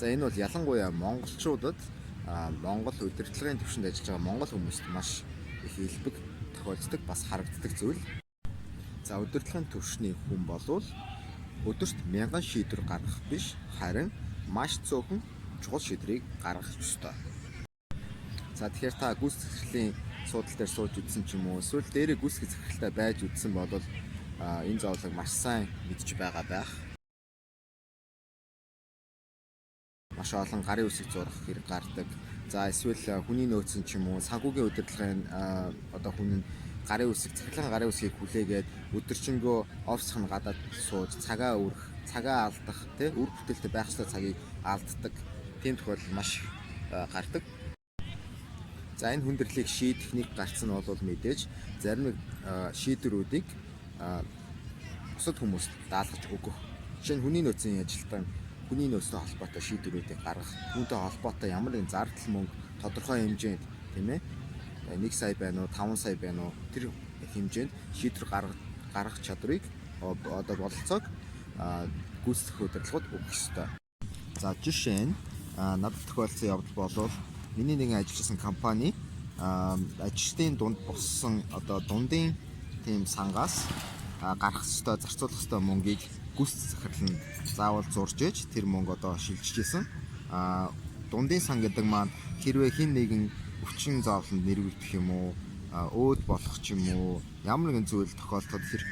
За энэ бол ялангуяа монголчуудад Монгол удирдлагын түвшинд ажиллаж байгаа монгол хүмүүст маш их илбэг тохиолддог, бас харагддаг зүйл. За удирдлагын түвшний хүн болвол өдөрт 1000 шийдвэр гаргах биш, харин маш цөөхөн чухал шийдвэрийг гаргах ёстой. За тэгэхээр та гүйцэтгэх захирлын суудлал дээр сууж үзсэн ч юм уу, эсвэл дээрээ гүйцэтгэх захиралтай байж үзсэн бол энэ зовлог маш сайн мэдж байгаа байх. Маш олон гарын үсэг зурах хэрэг гардаг. За эсвэл хүний нөөцийн ч юм уу, санхүүгийн удирдлагын хүн нь гарын үсэг, захирлын гарын үсгийг хүлээгээд өдөржингөө офисх нь гадаад сууж цагаа өрөх, цагаа алдах, үр бүтээлтэй байх ёстой цагийг алддаг. Тийм тохиолдол маш гардаг. За энэ хүндрэлийг шийдэх нэг гарц нь бол мэдээж зарим нэг шийдвэрүүдийг бусад хүмүүст даалгаж өгөх. Жишээ нь хүний нөөцийн ажилтан хүний нөөцтэй холбоотой шийдвэрүүдийг гаргах, түүнтэй холбоотой ямар нэгэн зардал мөнгө тодорхой хэмжээнд, тийм ээ, 1 сая байна уу, 5 сая байна уу, тэр хэмжээнд шийдвэр гаргах чадрыг бололцоог гүйцэтгэх удирдлагууд өгөх ёстой. За жишээ нь надад тохиолдсон явдал болвол миний нэгэн ажилласан компани ажилтны дунд боссон дундын тийм сангаас гарах ёстой, зарцуулах ёстой мөнгийг гүйцэтгэх захирал нь заавал зурж ээж тэр мөнгө шилжижсэн. Дундын сан гэдэг маань хэрвээ хин нэгэн өвчин зовлонд нэрвэгдэх юм уу, өөд болох ч юм уу, ямар нэгэн зүйл тохиолдоход тэр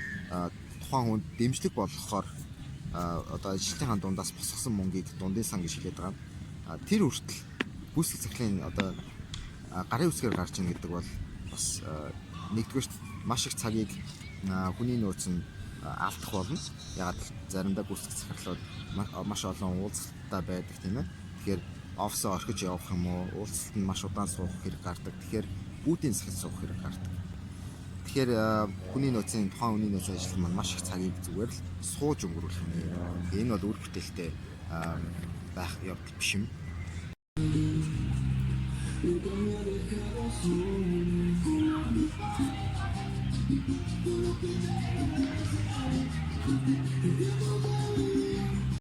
тухайн хүнд дэмжлэг болгохоор ажилтны дундаас босгосон мөнгийг дундын сан гэж хэлээд байгаа. Тэр хүртэл гүйцэтгэх захирлын гарын үсгээр гарч ийн гэдэг бол бас нэгдүгээрт маш их цагийг хүний нөөц нь алдах болно. Ягаад заримдаа гүйцэтгэх захирлууд маш олон уулзалттай байдаг, тийм ээ. Тэгэхээр офисоо орхиж явах юм уу, уулзалтанд маш удаан суух хэрэг гардаг. Тэгэхээр бүүдийн захирал суух хэрэг гардаг. Тэгэхээр хүний нөөцийн тухайн хүний нөөцийн ажил маань маш их цагийг зүгээр л сууж өнгөрүүлэх юм. Энэ бол үр бүтээлтэй байх явдал биш юм.